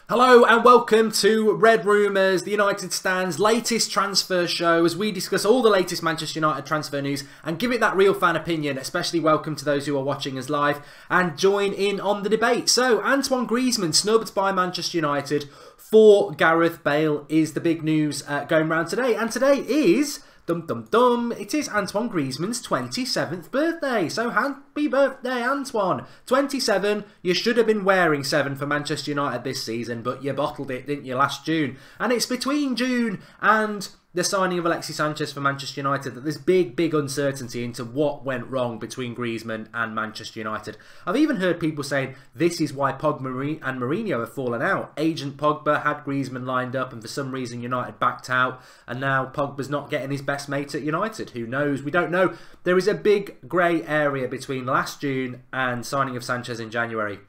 Hello and welcome to Red Rumours, the United Stand's latest transfer show as we discuss all the latest Manchester United transfer news and give it that real fan opinion. Especially welcome to those who are watching us live and join in on the debate. So, Antoine Griezmann snubbed by Manchester United for Gareth Bale is the big news going around today. And today is... it is Antoine Griezmann's 27th birthday. So happy birthday, Antoine. 27, you should have been wearing 7 for Manchester United this season, but you bottled it, didn't you, last June? And it's between June and the signing of Alexis Sanchez for Manchester United that there's big uncertainty into what went wrong between Griezmann and Manchester United. I've even heard people saying this is why Pogba and Mourinho have fallen out. Agent Pogba had Griezmann lined up and for some reason United backed out, and now Pogba's not getting his best mate at United. Who knows? We don't know. There is a big grey area between last June and signing of Sanchez in January.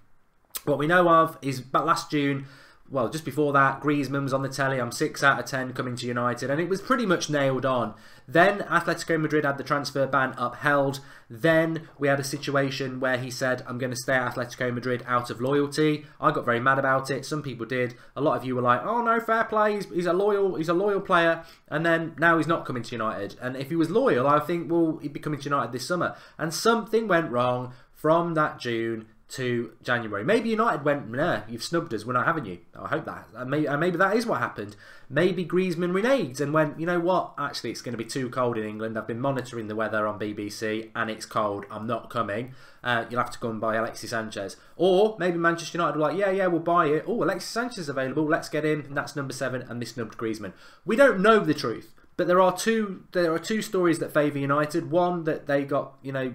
What we know of is about last June. Well, just before that, Griezmann was on the telly. I'm 6 out of 10 coming to United. And it was pretty much nailed on. Then Atletico Madrid had the transfer ban upheld. Then we had a situation where he said, I'm going to stay at Atletico Madrid out of loyalty. I got very mad about it. Some people did. A lot of you were like, oh no, fair play. He's a loyal player. And then now he's not coming to United. And if he was loyal, I think, well, he'd be coming to United this summer. And something went wrong from that June to January. Maybe United went, nah, you've snubbed us, we're not having you. I hope that. Maybe that is what happened. Maybe Griezmann reneged and went, you know what, actually it's going to be too cold in England. I've been monitoring the weather on BBC and it's cold. I'm not coming. You'll have to go and buy Alexis Sanchez. Or maybe Manchester United were like, yeah, we'll buy it. Oh, Alexis Sanchez is available. Let's get him. And that's number 7 and they snubbed Griezmann. We don't know the truth. But there are two stories that favour United. One, that they got, you know,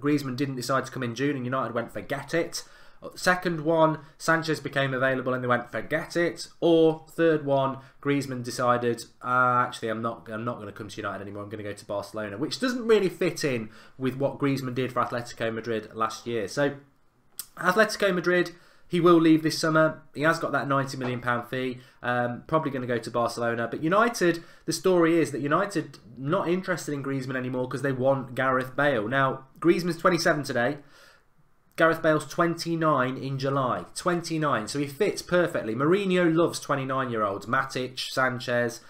Griezmann didn't decide to come in June and United went, forget it. Second one, Sanchez became available and they went, forget it. Or third one, Griezmann decided, actually I'm not going to come to United anymore, I'm going to go to Barcelona, which doesn't really fit in with what Griezmann did for Atletico Madrid last year. So Atletico Madrid, he will leave this summer. He has got that £90 million fee. Probably going to go to Barcelona. But United, the story is that United not interested in Griezmann anymore because they want Gareth Bale. Now, Griezmann's 27 today. Gareth Bale's 29 in July. 29. So he fits perfectly. Mourinho loves 29-year-olds. Matic, Sanchez.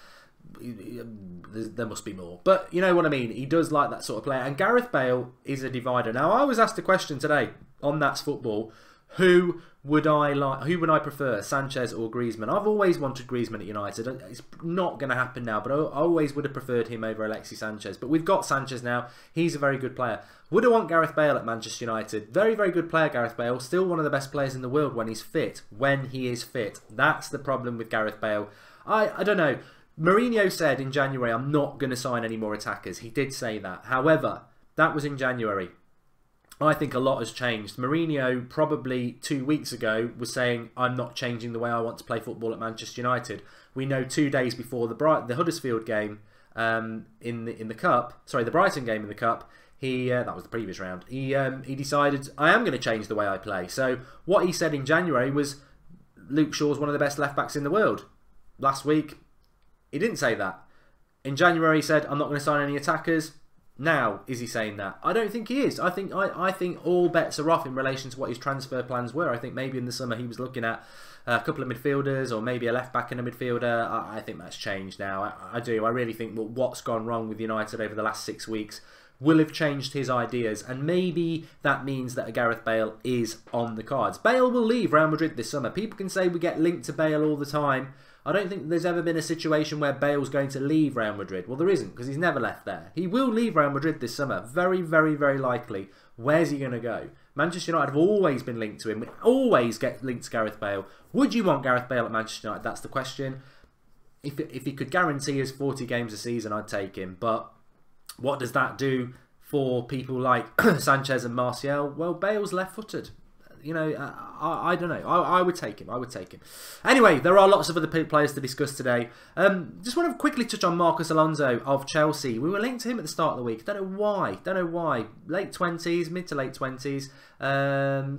There must be more. But you know what I mean. He does like that sort of player. And Gareth Bale is a divider. Now, I was asked a question today on That's Football. Who would I prefer, Sanchez or Griezmann? I've always wanted Griezmann at United. It's not going to happen now, but I always would have preferred him over Alexis Sanchez. But we've got Sanchez now. He's a very good player. Would I want Gareth Bale at Manchester United? Very good player, Gareth Bale. Still one of the best players in the world when he's fit. When he is fit. That's the problem with Gareth Bale. I don't know. Mourinho said in January, I'm not going to sign any more attackers. He did say that. However, that was in January. I think a lot has changed. Mourinho probably 2 weeks ago was saying, I'm not changing the way I want to play football at Manchester United. We know 2 days before the Huddersfield game in the Cup, sorry, the Brighton game in the Cup, that was the previous round, he decided, I am going to change the way I play. So what he said in January was, Luke Shaw's one of the best left-backs in the world. Last week, he didn't say that. In January, he said, I'm not going to sign any attackers. Now, is he saying that? I don't think he is. I think all bets are off in relation to what his transfer plans were. I think maybe in the summer he was looking at a couple of midfielders or maybe a left-back and a midfielder. I think that's changed now. I do. I really think what's gone wrong with United over the last 6 weeks will have changed his ideas, and maybe that means that a Gareth Bale is on the cards. Bale will leave Real Madrid this summer. People can say we get linked to Bale all the time. I don't think there's ever been a situation where Bale's going to leave Real Madrid. Well, there isn't, because he's never left there. He will leave Real Madrid this summer. Very likely. Where's he going to go? Manchester United have always been linked to him. We always get linked to Gareth Bale. Would you want Gareth Bale at Manchester United? That's the question. If he could guarantee us 40 games a season, I'd take him. But what does that do for people like Sanchez and Martial? Well, Bale's left-footed. You know, I don't know. I would take him. I would take him. Anyway, there are lots of other players to discuss today. Just want to quickly touch on Marcos Alonso of Chelsea. We were linked to him at the start of the week. Don't know why. Don't know why. Late 20s, mid to late 20s.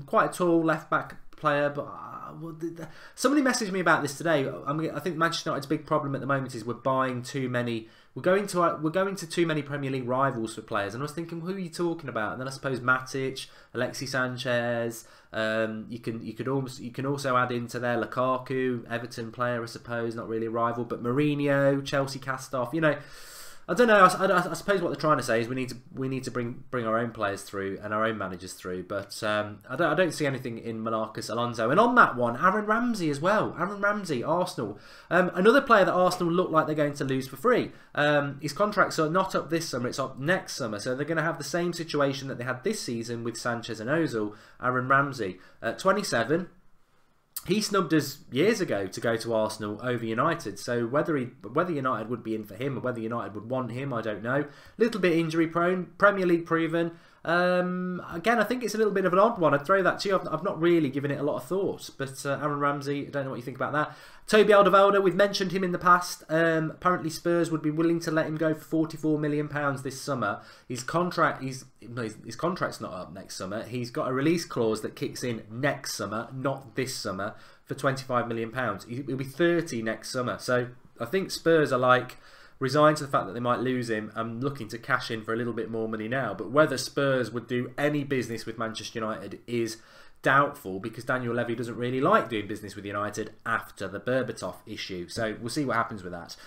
Quite a tall left-back player, but somebody messaged me about this today. I think Manchester United's big problem at the moment is we're buying too many. We're going to too many Premier League rivals for players, and I was thinking, who are you talking about? And then I suppose Matic, Alexis Sanchez. You can also add into there Lukaku, Everton player, I suppose, not really a rival, but Mourinho, Chelsea cast off. You know, I don't know. I suppose what they're trying to say is we need to bring our own players through and our own managers through. But I don't see anything in Marcos Alonso. And on that one, Aaron Ramsey as well. Aaron Ramsey, Arsenal, another player that Arsenal look like they're going to lose for free. His contracts are not up this summer; it's up next summer. So they're going to have the same situation that they had this season with Sanchez and Ozil. Aaron Ramsey, 27. He snubbed us years ago to go to Arsenal over United. So whether United would be in for him or whether United would want him, I don't know. Little bit injury prone, Premier League proven. Again, I think it's a little bit of an odd one. I'd throw that to you. I've not really given it a lot of thought. But Aaron Ramsey, I don't know what you think about that. Toby Alderweireld, we've mentioned him in the past. Apparently Spurs would be willing to let him go for £44 million this summer. His contract's not up next summer. He's got a release clause that kicks in next summer, not this summer, for £25 million. He'll be 30 next summer. So I think Spurs are like resigned to the fact that they might lose him and looking to cash in for a little bit more money now. But whether Spurs would do any business with Manchester United is doubtful, because Daniel Levy doesn't really like doing business with United after the Berbatov issue. So we'll see what happens with that.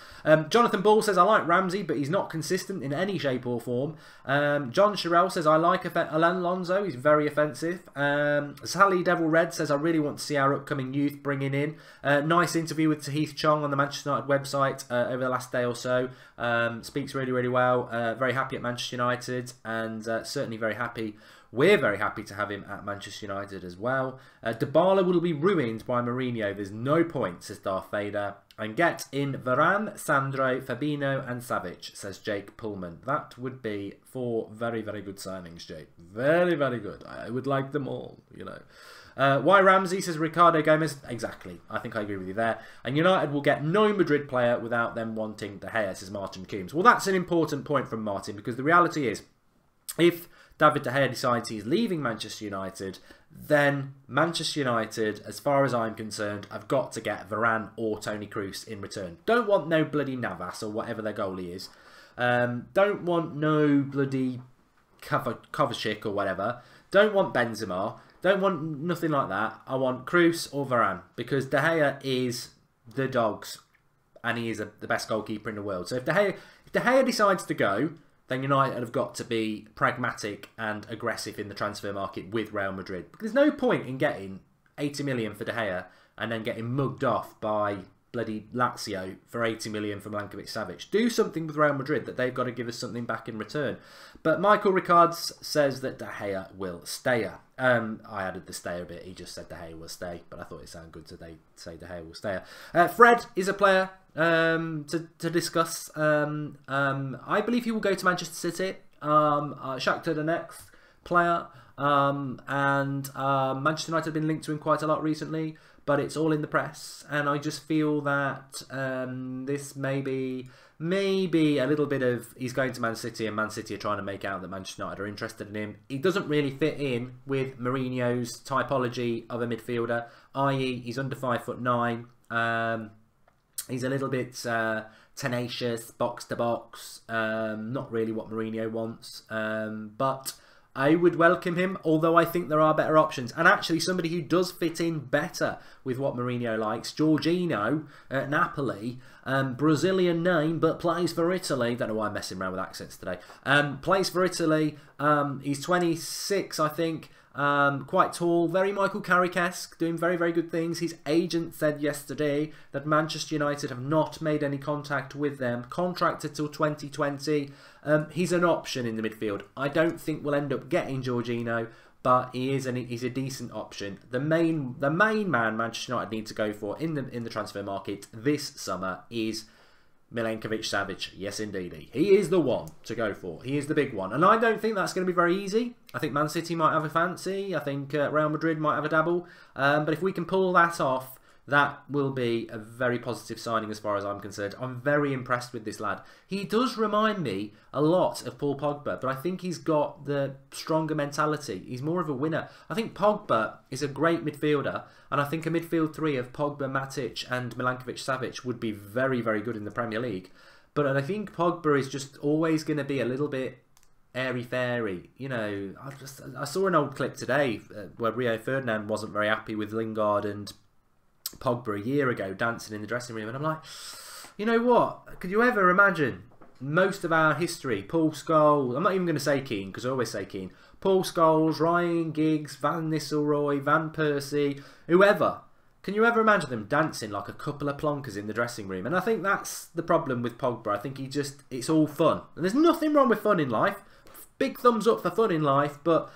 Jonathan Ball says, I like Ramsey, but he's not consistent in any shape or form. John Sherrell says, I like Alonso, he's very offensive. Sally Devil Red says, I really want to see our upcoming youth bringing in. Nice interview with Tahith Chong on the Manchester United website over the last day or so. Speaks really, really well. Very happy at Manchester United, and certainly very happy. We're very happy to have him at Manchester United as well. Dybala will be ruined by Mourinho. There's no point, says Darth Vader. And get in Varane, Sandro, Fabinho and Savic, says Jake Pullman. That would be 4 very, very good signings, Jake. Very, very good. I would like them all, you know. Why Ramsey, says Ricardo Gomez. Exactly. I think I agree with you there. And United will get no Madrid player without them wanting De Gea, says Martin Coombs. Well, that's an important point from Martin, because the reality is, if David De Gea decides he's leaving Manchester United, then Manchester United, as far as I'm concerned, have got to get Varane or Toni Kroos in return. Don't want no bloody Navas or whatever their goalie is. Don't want no bloody Kovacic or whatever. Don't want Benzema. Don't want nothing like that. I want Kroos or Varane, because De Gea is the dogs and he is the best goalkeeper in the world. So if De Gea decides to go, then United have got to be pragmatic and aggressive in the transfer market with Real Madrid. There's no point in getting 80 million for De Gea and then getting mugged off by bloody Lazio for 80 million for Milankovic-Savic. Do something with Real Madrid, that they've got to give us something back in return. But Michael Ricards says that De Gea will stay. I added the stay a bit. He just said De Gea will stay, but I thought it sounded good to say De Gea will stay. Fred is a player to discuss. I believe he will go to Manchester City. Shakhtar Donetsk player. And Manchester United have been linked to him quite a lot recently, but it's all in the press, and I just feel that this may be a little bit of he's going to Man City, and Man City are trying to make out that Manchester United are interested in him. He doesn't really fit in with Mourinho's typology of a midfielder, i.e. he's under 5'9". He's a little bit tenacious, box to box, not really what Mourinho wants, but I would welcome him, although I think there are better options. And actually, somebody who does fit in better with what Mourinho likes, Jorginho at Napoli, Brazilian name, but plays for Italy. Don't know why I'm messing around with accents today. Plays for Italy. He's 26, I think. Quite tall, very Michael Carrick-esque, doing very, very good things. His agent said yesterday that Manchester United have not made any contact with them. Contracted till 2020. He's an option in the midfield. I don't think we'll end up getting Jorginho, but he's a decent option. The main man Manchester United need to go for in the transfer market this summer is Milankovic-Savic. Yes, indeed. He is the one to go for. He is the big one. And I don't think that's going to be very easy. I think Man City might have a fancy. I think Real Madrid might have a dabble. But if we can pull that off, That will be a very positive signing as far as I'm concerned. I'm very impressed with this lad. He does remind me a lot of Paul Pogba, but I think he's got the stronger mentality. He's more of a winner. I think Pogba is a great midfielder, and I think a midfield three of Pogba, Matic and Milankovic-Savic would be very, very good in the Premier League. But I think Pogba is just always going to be a little bit airy-fairy. You know, I saw an old clip today where Rio Ferdinand wasn't very happy with Lingard and Pogba a year ago dancing in the dressing room, and I'm like, you know what? Could you ever imagine most of our history, Paul Scholes, I'm not even going to say Keane because I always say Keane, Paul Scholes, Ryan Giggs, Van Nistelrooy, Van Persie, whoever, can you ever imagine them dancing like a couple of plonkers in the dressing room? And I think that's the problem with Pogba. I think it's all fun, and there's nothing wrong with fun in life. Big thumbs up for fun in life, but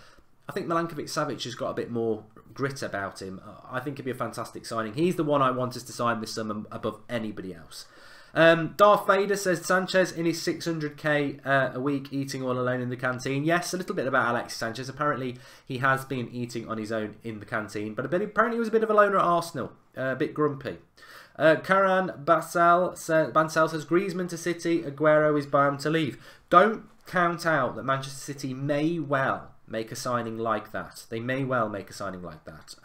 I think Milankovic-Savic has got a bit more grit about him. I think it'd be a fantastic signing. He's the one I want us to sign this summer above anybody else. Darth Vader says Sanchez in his 600k a week eating all alone in the canteen. Yes, a little bit about Alexis Sanchez. Apparently he has been eating on his own in the canteen, but apparently he was a bit of a loner at Arsenal, a bit grumpy. Karan Bansal says Griezmann to City, Aguero is bound to leave. Don't count out that Manchester City may well make a signing like that. They may well make a signing like that.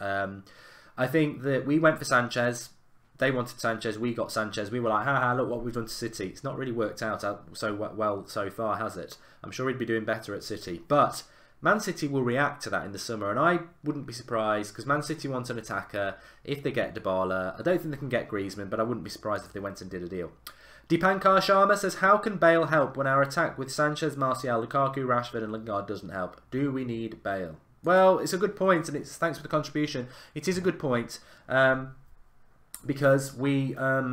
I think that we went for Sanchez. They wanted Sanchez. We got Sanchez. We were like, haha, look what we've done to City. It's not really worked out so well so far, has it? I'm sure he'd be doing better at City. But Man City will react to that in the summer, and I wouldn't be surprised because Man City want an attacker. If they get Dybala, I don't think they can get Griezmann, but I wouldn't be surprised if they went and did a deal. Deepankar Sharma says, how can Bale help when our attack with Sanchez, Martial, Lukaku, Rashford and Lingard doesn't help? Do we need Bale? Well, it's a good point, and it's thanks for the contribution. It is a good point because we... I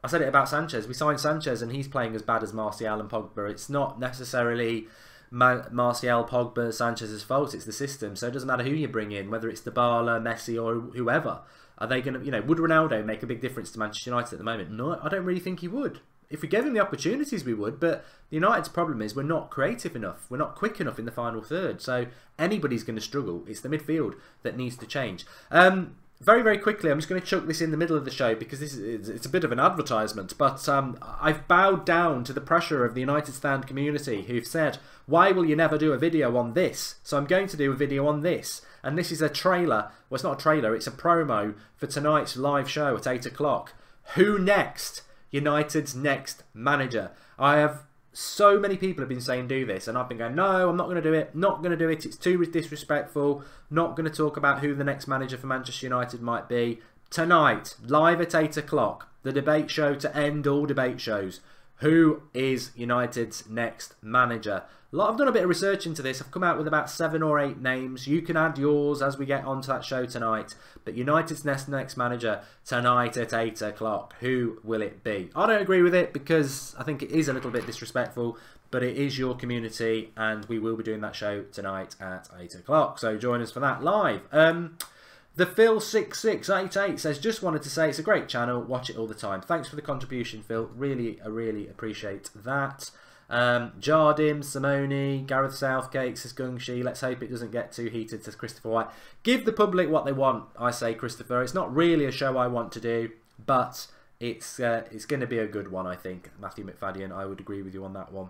said it about Sanchez. We signed Sanchez and he's playing as bad as Martial and Pogba. It's not necessarily Martial, Pogba, Sanchez's fault. It's the system. So it doesn't matter who you bring in, whether it's Dybala, Messi or whoever. Are they going to, would Ronaldo make a big difference to Manchester United at the moment? No, I don't really think he would. If we gave him the opportunities, we would. But the United's problem is we're not creative enough. We're not quick enough in the final third. So anybody's going to struggle. It's the midfield that needs to change. Very, very quickly, I'm just going to chuck this in the middle of the show because it's a bit of an advertisement. But I've bowed down to the pressure of the United Stand community who've said, why will you never do a video on this? So I'm going to do a video on this. And this is a trailer. Well, it's not a trailer. It's a promo for tonight's live show at 8 o'clock. Who next? United's next manager. I have... So many people have been saying do this, and I've been going, no, I'm not going to do it, not going to do it, it's too disrespectful, not going to talk about who the next manager for Manchester United might be. Tonight, live at 8 o'clock, the debate show to end all debate shows. Who is United's next manager? I've done a bit of research into this. I've come out with about 7 or 8 names. You can add yours as we get onto that show tonight. But United's next manager tonight at 8 o'clock. Who will it be? I don't agree with it because I think it is a little bit disrespectful. But it is your community and we will be doing that show tonight at 8 o'clock. So join us for that live. The Phil6688 says, just wanted to say it's a great channel. Watch it all the time. Thanks for the contribution, Phil. I really appreciate that. Jardim, Simone, Gareth Southgate says Gungshi. Let's hope it doesn't get too heated, says Christopher White. Give the public what they want, I say, Christopher. It's not really a show I want to do, but it's going to be a good one, I think. Matthew McFadden, I would agree with you on that one.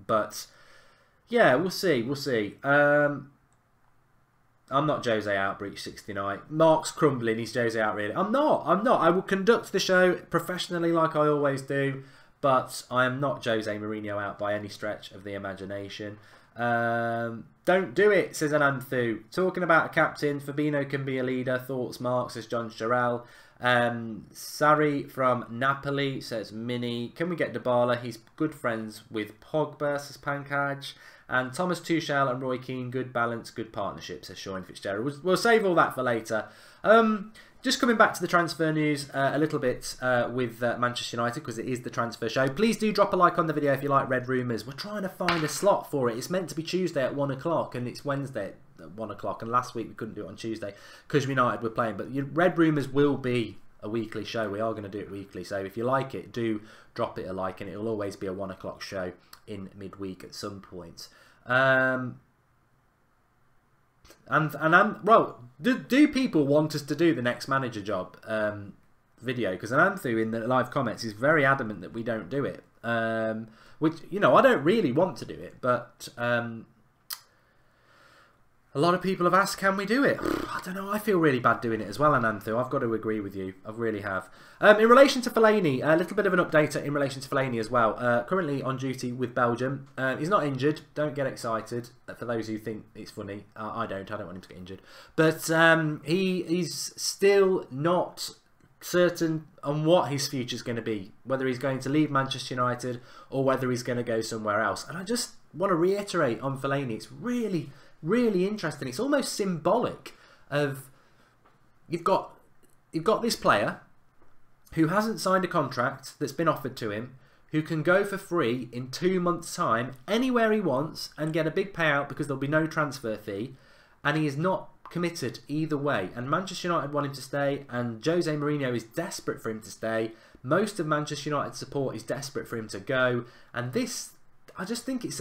But yeah, we'll see. We'll see. I'm not Jose Outbreach 69. Mark's crumbling. He's Jose Out really. I'm not. I will conduct the show professionally like I always do. But I am not Jose Mourinho out by any stretch of the imagination. Don't do it, says Ananthu. Talking about a captain, Fabinho can be a leader. Thoughts, Mark, says John Sherrell. Sari from Napoli says Mini. Can we get Dybala? He's good friends with Pogba, says Pankaj. And Thomas Tuchel and Roy Keane, good balance, good partnership, says Sean Fitzgerald. We'll save all that for later. Just coming back to the transfer news a little bit with Manchester United, because it is the transfer show. Please do drop a like on the video if you like Red Rumours. We're trying to find a slot for it. It's meant to be Tuesday at 1 o'clock and it's Wednesday at 1 o'clock. And last week we couldn't do it on Tuesday because United were playing. But Red Rumours will be a weekly show. We are going to do it weekly. So if you like it, do drop it a like, and it will always be a 1 o'clock show in midweek at some point. well, do people want us to do the next manager job video? Because Ananthu in the live comments is very adamant that we don't do it. Which, you know, I don't really want to do it, but a lot of people have asked, can we do it? I don't know, I feel really bad doing it as well, Ananthu. I've got to agree with you. I really have. In relation to Fellaini, a little bit of an update in relation to Fellaini as well. Currently on duty with Belgium. He's not injured. Don't get excited. For those who think it's funny. I don't want him to get injured. But he's still not certain on what his future is going to be. Whether he's going to leave Manchester United or whether he's going to go somewhere else. And I just want to reiterate on Fellaini. It's really interesting. It's almost symbolic of you've got this player who hasn't signed a contract that's been offered to him, who can go for free in 2 months' time anywhere he wants and get a big payout because there'll be no transfer fee, and he is not committed either way. And Manchester United want him to stay, and Jose Mourinho is desperate for him to stay. Most of Manchester United support is desperate for him to go, and this, I just think it's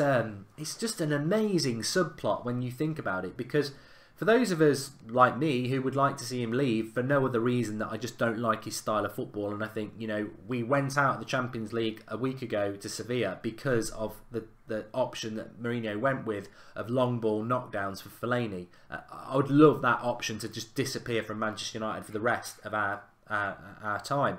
just an amazing subplot when you think about it, because for those of us like me who would like to see him leave for no other reason that I just don't like his style of football, and I think, you know, we went out of the Champions League a week ago to Sevilla because of the option that Mourinho went with of long ball knockdowns for Fellaini. I would love that option to just disappear from Manchester United for the rest of our time.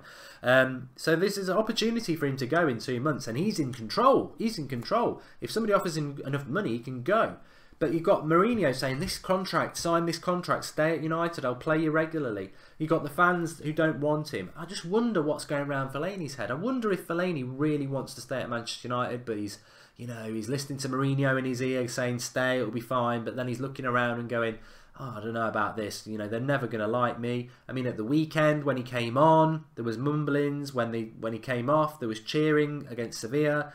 So this is an opportunity for him to go in 2 months, and he's in control. He's in control. If somebody offers him enough money, he can go. But you've got Mourinho saying, this contract, sign this contract, stay at United, I'll play you regularly. You've got the fans who don't want him. I just wonder what's going around Fellaini's head. I wonder if Fellaini really wants to stay at Manchester United, but he's, you know, he's listening to Mourinho in his ear saying, stay, it'll be fine. But then he's looking around and going, oh, I don't know about this. You know, they're never going to like me. I mean, at the weekend when he came on, there was mumblings. When he came off, there was cheering against Sevilla.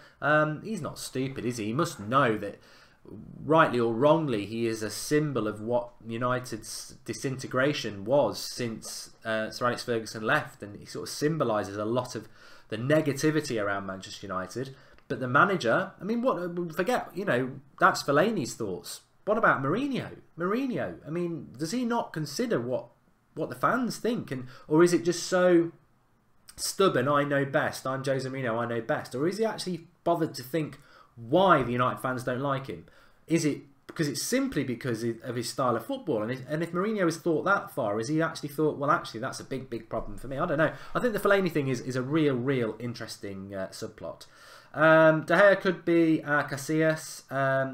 He's not stupid, is he? He must know that, rightly or wrongly, he is a symbol of what United's disintegration was since Sir Alex Ferguson left, and he sort of symbolises a lot of the negativity around Manchester United. But the manager, I mean, what? Forget, you know, that's Fellaini's thoughts. What about Mourinho? Mourinho, I mean, does he not consider what the fans think, or is it just so stubborn? I know best. I'm Jose Mourinho. I know best. Or is he actually bothered to think why the United fans don't like him? Is it because it's simply because of his style of football? And if Mourinho has thought that far, has he actually thought, well, actually, that's a big problem for me? I don't know. I think the Fellaini thing is a real interesting subplot. De Gea could be Casillas,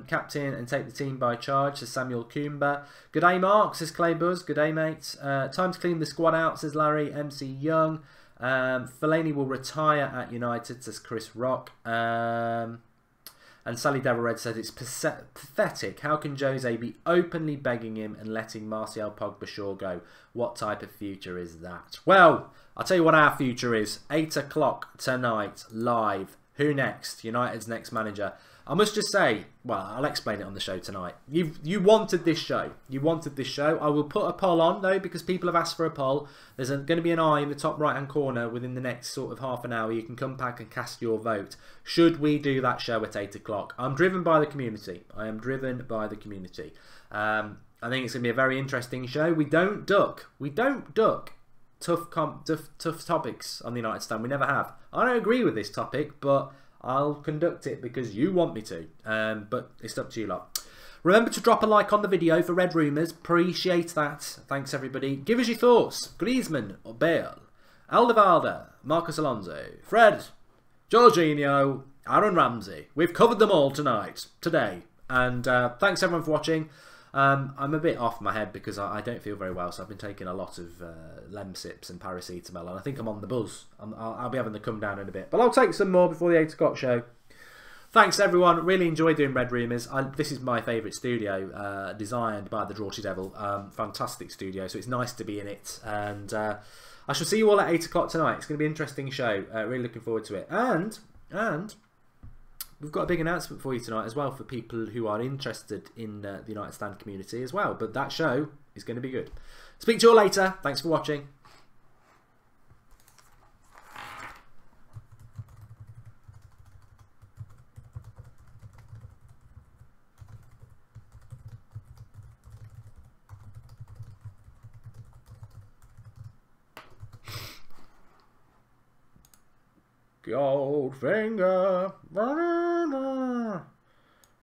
captain, and take the team by charge, says Samuel Coomber. Good day, Mark, says Clay Buzz. Good day, mate. Time to clean the squad out, says Larry. MC Young. Fellaini will retire at United, says Chris Rock. And Sally Devil Red says it's pathetic. How can Jose be openly begging him and letting Martial Pogba go? What type of future is that? Well, I'll tell you what our future is. 8 o'clock tonight, live. Who next? United's next manager. I must just say, well, I'll explain it on the show tonight. You wanted this show. You wanted this show. I will put a poll on, though, because people have asked for a poll. There's going to be an eye in the top right-hand corner within the next sort of half an hour. You can come back and cast your vote. Should we do that show at 8 o'clock? I'm driven by the community. I am driven by the community. I think it's going to be a very interesting show. We don't duck. We don't duck tough topics on the United stand. We never have. I don't agree with this topic, but I'll conduct it because you want me to. But it's up to you lot. Remember to drop a like on the video for Red Rumours. Appreciate that. Thanks, everybody. Give us your thoughts. Griezmann or Bale? Alderweireld, Marcos Alonso, Fred, Jorginho, Aaron Ramsey. We've covered them all today. And thanks, everyone, for watching. I'm a bit off my head because I don't feel very well, so I've been taking a lot of Lemsips and paracetamol, and I think I'm on the buzz. I'll be having to come down in a bit, but I'll take some more before the 8 o'clock show. Thanks, everyone. Really enjoyed doing Red Rumours. This is my favourite studio, designed by the Draughty Devil. Fantastic studio, so it's nice to be in it. And I shall see you all at 8 o'clock tonight. It's going to be an interesting show. Really looking forward to it. And we've got a big announcement for you tonight as well for people who are interested in the United Stand community as well. But that show is going to be good. Speak to you all later. Thanks for watching. Goldfinger.